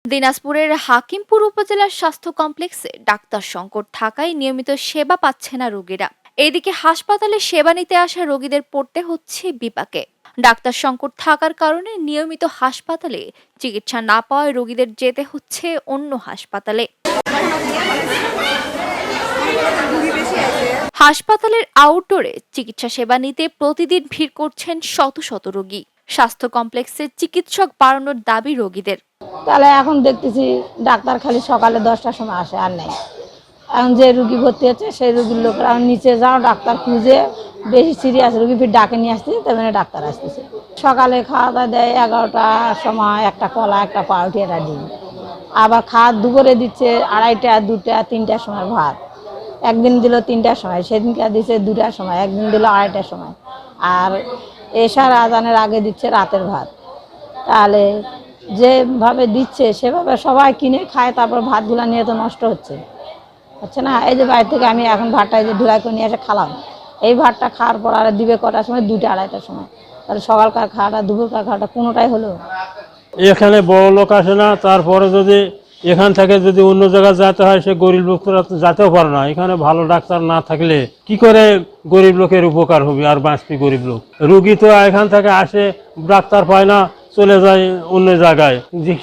দিনাজপুরের হাকিমপুর উপজেলার স্বাস্থ্য কমপ্লেক্সে ডাক্তার সংকট থাকায় নিয়মিত সেবা পাচ্ছে না রোগীরা। এদিকে হাসপাতালে সেবা নিতে আসা রোগীদের পড়তে হচ্ছে বিপাকে। ডাক্তার সংকট থাকার কারণে নিয়মিত হাসপাতালে চিকিৎসা না পাওয়ায় রোগীদের যেতে হচ্ছে অন্য হাসপাতালে। হাসপাতালের আউটডোরে চিকিৎসা সেবা নিতে প্রতিদিন ভিড় করছেন শত শত রোগী। স্বাস্থ্য কমপ্লেক্সে চিকিৎসক বাড়ানোর দাবি রোগীদের। তাহলে এখন দেখতেছি ডাক্তার খালি সকালে 10টার সময় আসে, আর নেই। এখন যে রুগী ভর্তি হচ্ছে সেই রুগীর লোকরা নিচে যাও ডাক্তার খুঁজে, বেশি সিরিয়াস রুগী ফির ডাকে নিয়ে আসতেছে, তার মানে ডাক্তার আসতেছে। সকালে খাওয়া দাওয়া দেয় 11টার সময়, একটা কলা, একটা পাউরুটি, একটা ডিম। আবার খাওয়া দুপুরে দিচ্ছে 2:30, 2টা, 3টার সময় ভাত। একদিন দিল 3টার সময়, সেদিনকে দিচ্ছে 2টার সময়, একদিন দিল 2:30টার সময়। আর এশার আজানের আগে দিচ্ছে রাতের ভাত। তাহলে যেভাবে দিচ্ছে সেভাবে সবাই কিনে খায়, তারপর ভাতগুলো নিয়ে তো নষ্ট হচ্ছে না। এই যে বাইরে থেকে আমি এখন ভাতটা এই যে ঢুলাই করে নিয়ে এসে খালাম, এই ভাতটা খাওয়ার পর আর দিবে কটার সময়? 2টা, 2:30টার সময়। তাহলে সকালকার খাওয়াটা, দুপুরকার খাওয়াটা কোনোটাই হলো। এখানে বড় লোক আসে না, তারপরে যদি এখান থেকে যদি অন্য জায়গায় যেতে হয়, সে গরিব লোকরা তো যেতেও পারে না। এখানে ভালো ডাক্তার না থাকলে কি করে গরিব লোকের উপকার হবে আর বাঁচবি গরিব লোক? রুগী তো এখান থেকে আসে, ডাক্তার পায় না, চলে যায় অন্য জায়গায়।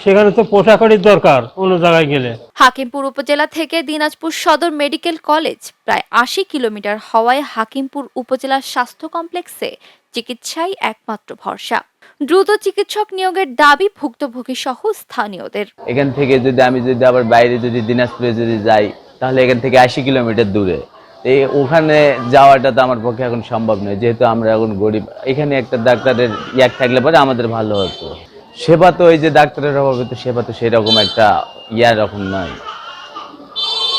সেখানে তো পোশাকারির দরকার অন্য জায়গায় গেলে। হাকিমপুর উপজেলা থেকে দিনাজপুর সদর মেডিকেল কলেজ প্রায় 80 কিলোমিটার হওয়ায় হাকিমপুর উপজেলার স্বাস্থ্য কমপ্লেক্সে চিকিৎসাই একমাত্র ভরসা। দ্রুত চিকিৎসক নিয়োগের দাবি ভুক্তভোগী সহ স্থানীয়দের। এখান থেকে আমি যদি আবার বাইরে যদি দিনাজপুরে যদি যাই, তাহলে এখান থেকে 80 কিলোমিটার দূরে। ওখানে যাওয়াটা তো আমার পক্ষে এখন সম্ভব নয়, যেহেতু আমরা এখন গরিব। এখানে একটা ডাক্তারের ইয়াক থাকলে পরে আমাদের ভালো হতো। সেবা তো ওই যে ডাক্তারের অভাবে তো সেবা তো সেরকম একটা রকম নয়।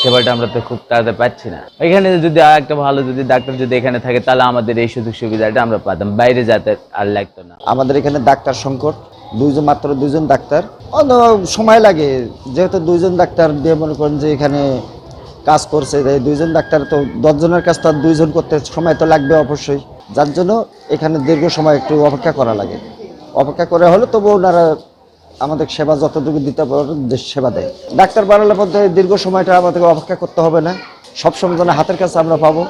সেবাটা আমরা তো খুব তাড়াতাড়ি পাচ্ছি না। এখানে যদি একটা ভালো যদি ডাক্তার যদি এখানে থাকে, তাহলে আমাদের এই সুযোগ সুবিধাটা আমরা পাতাম, বাইরে যেতে আর লাগতো না। আমাদের এখানে ডাক্তার সংকট, মাত্র দুইজন ডাক্তার। সময় লাগে, যেহেতু 2জন ডাক্তার দিয়ে মনে করেন যে এখানে কাজ করছে, 2জন ডাক্তার তো 10 জনের কাজ তো আর 2জন করতে সময় তো লাগবে অবশ্যই। যার জন্য এখানে দীর্ঘ সময় একটু অপেক্ষা করা লাগে। অপেক্ষা করে হলে তবু ওনারা আমাদের সেবা যতটুকু দিতে পারবেন সেবা দেয়। ডাক্তার বাড়ালে মধ্যে দীর্ঘ সময়টা আমাদেরকে অপেক্ষা করতে হবে না, সবসময় যেন হাতের কাছে আমরা পাবো।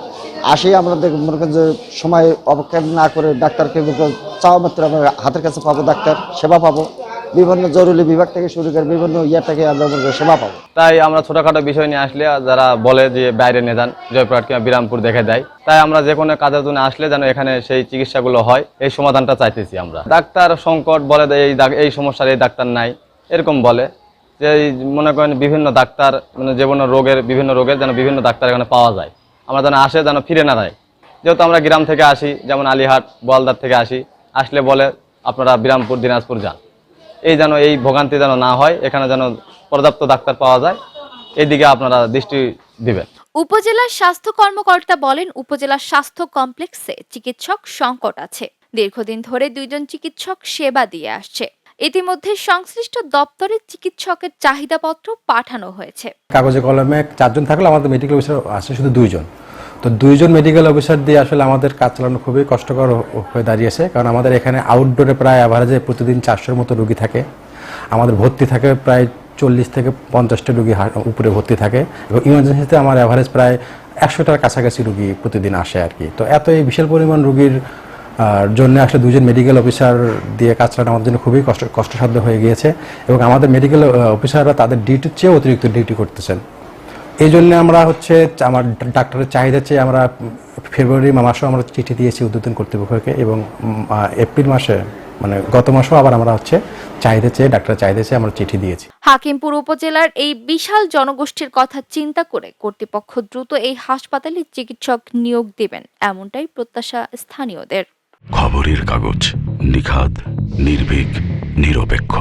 আমাদের মনে করেন যে সময় অপেক্ষা না করে ডাক্তারকে চাওয়া মাত্র আমরা হাতের কাছে পাবো, ডাক্তার সেবা পাবো। বিভিন্ন জরুরি বিভাগ থেকে শুরু করে বিভিন্ন থেকে আমরা সেবা পাবো। তাই আমরা ছোটখাটো বিষয় নিয়ে আসলে যারা বলে যে বাইরে নিয়ে যান, জয়পুরহাট কিংবা বিরামপুর দেখে দেয়, তাই আমরা যে কোনো কাজের জন্য আসলে যেন এখানে সেই চিকিৎসাগুলো হয়, এই সমাধানটা চাইতেছি আমরা। ডাক্তার সংকট বলে দেয়, এই সমস্যার এই ডাক্তার নাই, এরকম বলে যে মনে করেন বিভিন্ন ডাক্তার মানে বিভিন্ন রোগের যেন বিভিন্ন ডাক্তার এখানে পাওয়া যায়, আমরা যেন আসে যেন ফিরে না যায়। যেহেতু আমরা গ্রাম থেকে আসি, যেমন আলিহাট, বোয়ালদার থেকে আসলে বলে আপনারা বিরামপুর, দিনাজপুর যান। এই ভোগান্তি যেন না হয়, এখানে যেন পর্যাপ্ত ডাক্তার পাওয়া যায়, এদিকে আপনারা দৃষ্টি দিবেন। উপজেলার স্বাস্থ্য কর্মকর্তা বলেন, উপজেলার স্বাস্থ্য কমপ্লেক্সে চিকিৎসক সংকট আছে। দীর্ঘদিন ধরে 2জন চিকিৎসক সেবা দিয়ে আসছে। ইতিমধ্যে সংশ্লিষ্ট দপ্তরে চিকিৎসকের চাহিদাপত্র পাঠানো হয়েছে। কাগজে কলমে 4জন থাকলে আমাদের মেডিকেল অফিসার আছে শুধু 2জন। তো 2জন মেডিকেল অফিসার দিয়ে আসলে আমাদের কাজ চালানো খুবই কষ্টকর হয়ে দাঁড়িয়েছে, কারণ আমাদের এখানে আউটডোরে প্রায় অ্যাভারেজে প্রতিদিন 400-এর মতো রোগী থাকে। আমাদের ভর্তি থাকে প্রায় 40 থেকে 50টা রোগী উপরে ভর্তি থাকে, এবং ইমার্জেন্সিতে আমার অ্যাভারেজ প্রায় 100টার কাছাকাছি রোগী প্রতিদিন আসে আর কি। তো এই বিশাল পরিমাণ রোগীর জন্য আসলে 2জন মেডিকেল অফিসার দিয়ে কাজ চালানো আমাদের জন্য খুবই কষ্টসাধ্য হয়ে গিয়েছে, এবং আমাদের মেডিকেল অফিসাররা তাদের ডিউটির চেয়ে অতিরিক্ত ডিউটি করতেছেন। এই জন্য আমরা আমার ডাক্তারের চাহিদা চেয়ে আমরা ফেব্রুয়ারি মাসেও আমরা চিঠি দিয়েছি ঊর্ধ্বতন কর্তৃপক্ষকে, এবং এপ্রিল মাসে মানে গত মাসেও আবার আমরা ডাক্তারের চাহিদা চেয়ে আমরা চিঠি দিয়েছি। হাকিমপুর উপজেলার এই বিশাল জনগোষ্ঠীর কথা চিন্তা করে কর্তৃপক্ষ দ্রুত এই হাসপাতালে চিকিৎসক নিয়োগ দেবেন, এমনটাই প্রত্যাশা স্থানীয়দের। খবরের কাগজ, নিখাদ, নির্ভীক, নিরপেক্ষ।